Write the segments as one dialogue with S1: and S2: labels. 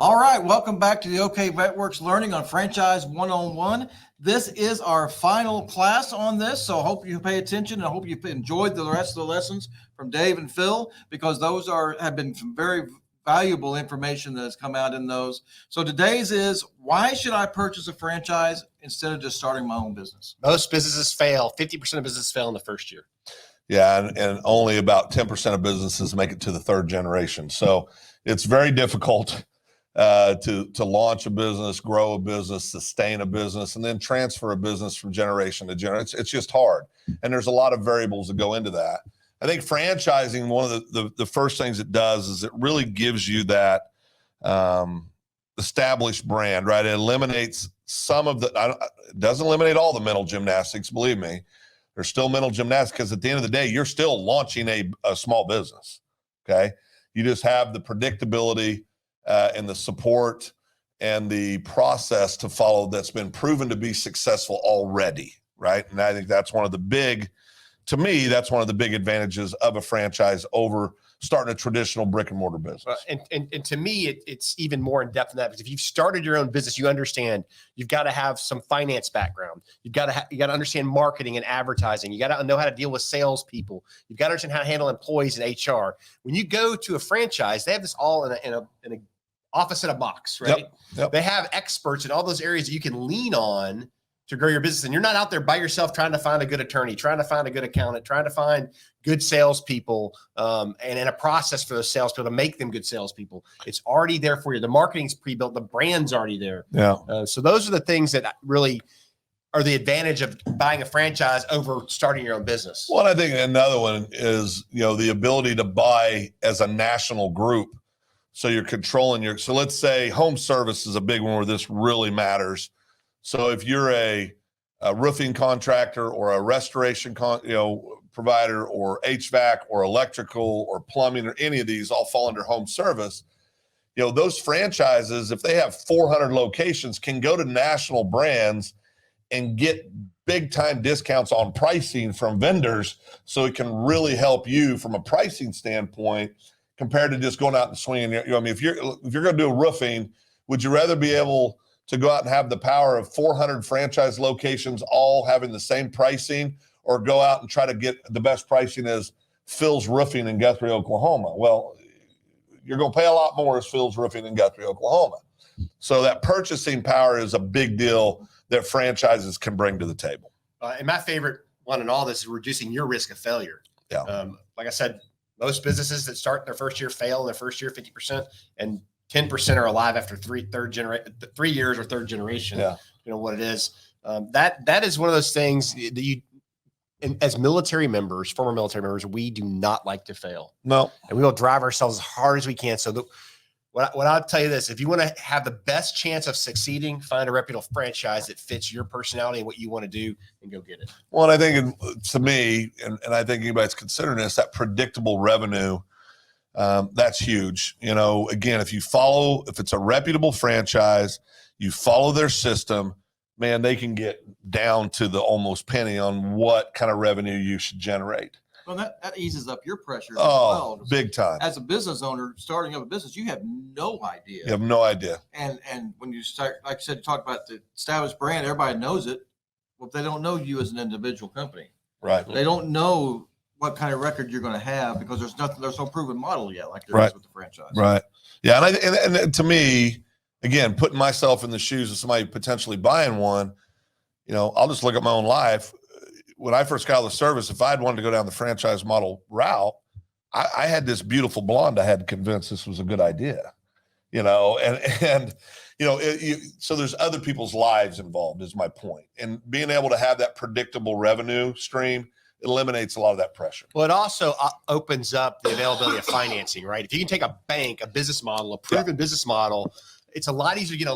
S1: All right, welcome back to the OK Vetworks Learning on Franchise 101. This is our final class on this, so I hope you pay attention and I hope you enjoyed the rest of the lessons from Dave and Phil, because those have been some very valuable information that has come out in those. So today's is, why should I purchase a franchise instead of just starting my own business?
S2: Most businesses fail. 50% of businesses fail in the first year.
S3: Yeah, and only about 10% of businesses make it to the third generation. So it's very difficult to launch a business, grow a business, sustain a business, and then transfer a business from generation to generation. It's just hard. And there's a lot of variables that go into that. I think franchising, one of the first things it does is it really gives you that established brand, right? It eliminates some of it doesn't eliminate all the mental gymnastics, believe me. There's still mental gymnastics, because at the end of the day, you're still launching a small business, okay? You just have the predictability and the support and the process to follow that's been proven to be successful already, right? And I think that's one of the big advantages of a franchise over starting a traditional brick and mortar business.
S2: And to me, it's even more in depth than that, because if you've started your own business, you understand you've got to have some finance background. You got to understand marketing and advertising. You got to know how to deal with salespeople. You've got to understand how to handle employees and HR. When you go to a franchise, they have this all in a office in a box, right?
S3: Yep.
S2: They have experts in all those areas that you can lean on to grow your business. And you're not out there by yourself trying to find a good attorney, trying to find a good accountant, trying to find good salespeople, and a process for those salespeople to make them good salespeople. It's already there for you. The marketing's pre-built. The brand's already there.
S3: Yeah.
S2: So those are the things that really are the advantage of buying a franchise over starting your own business.
S3: Well, I think another one is, the ability to buy as a national group. So you're controlling so let's say home service is a big one where this really matters. So if you're a roofing contractor or a restoration provider, or HVAC or electrical or plumbing, or any of these all fall under home service, those franchises, if they have 400 locations, can go to national brands and get big time discounts on pricing from vendors. So it can really help you from a pricing standpoint compared to just going out and swinging. If you're going to do roofing, would you rather be able to go out and have the power of 400 franchise locations all having the same pricing, or go out and try to get the best pricing as Phil's Roofing in Guthrie, Oklahoma? Well, you're going to pay a lot more as Phil's Roofing in Guthrie, Oklahoma. So that purchasing power is a big deal that franchises can bring to the table.
S2: And my favorite one in all this is reducing your risk of failure.
S3: Yeah.
S2: Like I said, most businesses that start their first year fail in their first year, 50%, and 10% are alive after 3 years or third generation.
S3: Yeah.
S2: You know what it is. That is one of those things that as military members, former military members, we do not like to fail.
S3: No.
S2: And we will drive ourselves as hard as we can. So what I'll tell you this, if you want to have the best chance of succeeding, find a reputable franchise that fits your personality and what you want to do, and go get it.
S3: Well, and I think to me, and I think anybody's considering this, that predictable revenue, that's huge. Again, if it's a reputable franchise, you follow their system, man, they can get down to the almost penny on what kind of revenue you should generate.
S1: Well, that eases up your pressure as
S3: Oh,
S1: well.
S3: big time.
S1: As a business owner starting up a business, you have no idea.
S3: You have no idea.
S1: And when you start, like I said, you talk about the established brand, everybody knows it. Well, they don't know you as an individual company.
S3: Right.
S1: They don't know what kind of record you're going to have, because there's no proven model yet, like there is with the franchise.
S3: Right. Yeah. And to me, again, putting myself in the shoes of somebody potentially buying one, I'll just look at my own life. When I first got out of the service, if I'd wanted to go down the franchise model route, I had this beautiful blonde I had to convince this was a good idea, so there's other people's lives involved, is my point. And being able to have that predictable revenue stream eliminates a lot of that pressure.
S2: Well, it also opens up the availability of financing, right? If you can take a bank, a business model, a proven business model, it's a lot easier to get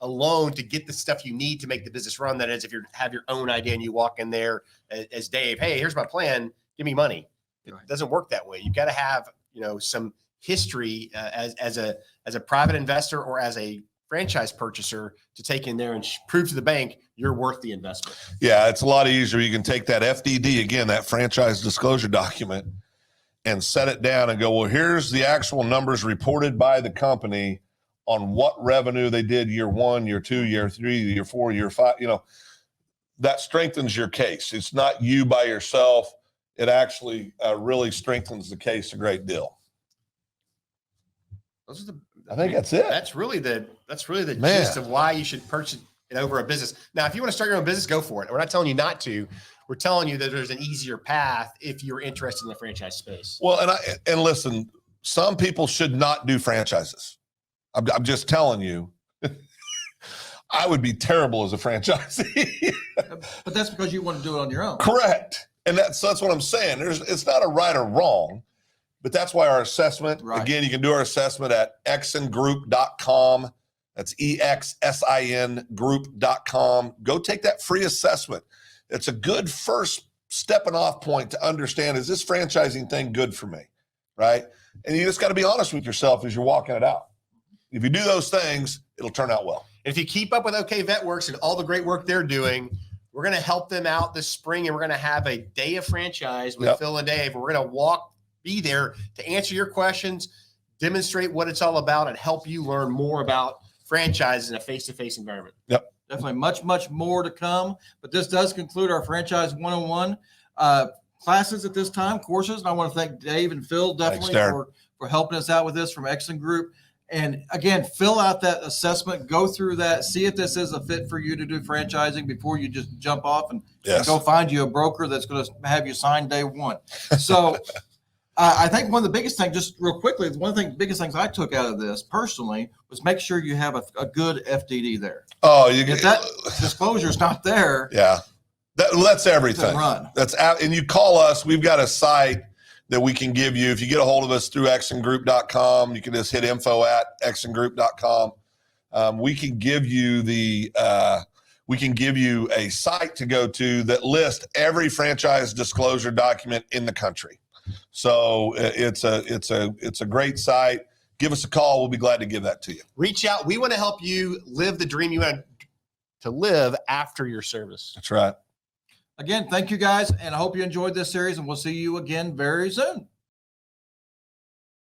S2: a loan to get the stuff you need to make the business run. That is, if you have your own idea and you walk in there as Dave, hey, here's my plan, give me money. It doesn't work that way. You've got to have, some history as a private investor or as a franchise purchaser to take in there and prove to the bank you're worth the investment.
S3: Yeah, it's a lot easier. You can take that FDD, again, that franchise disclosure document, and set it down and go, well, here's the actual numbers reported by the company on what revenue they did year 1, year 2, year 3, year 4, year 5. That strengthens your case. It's not you by yourself. It actually really strengthens the case a great deal.
S2: Those are the,
S3: I think that's it.
S2: That's really the
S3: Man.
S2: gist of why you should purchase it over a business. Now, if you want to start your own business, go for it. We're not telling you not to. We're telling you that there's an easier path if you're interested in the franchise space.
S3: Well, and listen, some people should not do franchises. I'm just telling you, I would be terrible as a franchisee.
S1: But that's because you want to do it on your own.
S3: Correct. And that's what I'm saying. It's not a right or wrong, but that's why our assessment,
S1: Right.
S3: again, you can do our assessment at exingroup.com. That's EXSIN group.com. Go take that free assessment. It's a good first stepping off point to understand, is this franchising thing good for me? Right. And you just got to be honest with yourself as you're walking it out. If you do those things, it'll turn out well.
S2: And if you keep up with OK Vet Works and all the great work they're doing, we're going to help them out this spring, and we're going to have a day of franchise with
S3: Yep.
S2: Phil and Dave. We're going to be there to answer your questions, demonstrate what it's all about, and help you learn more about franchises in a face-to-face environment.
S1: Definitely much, much more to come. But this does conclude our Franchise 101 classes at this time, courses. And I want to thank Dave and Phil definitely
S3: Darren.
S1: for helping us out with this from Exxon Group. And again, fill out that assessment, go through that, see if this is a fit for you to do franchising before you just jump off and
S3: Yes.
S1: go find you a broker that's going to have you sign day one. So I think one of the biggest things, just real quickly, one of the biggest things I took out of this personally was make sure you have a good FDD there.
S3: Oh,
S1: If that disclosure is not there,
S3: yeah. That's everything.
S1: to run.
S3: That's out. And you call us, we've got a site that we can give you. If you get a hold of us through exingroup.com, you can just hit info@exingroup.com. We can give you a site to go to that lists every franchise disclosure document in the country. So it's a great site. Give us a call. We'll be glad to give that to you.
S2: Reach out. We want to help you live the dream you want to live after your service.
S3: That's right.
S1: Again, thank you guys, and I hope you enjoyed this series, and we'll see you again very soon.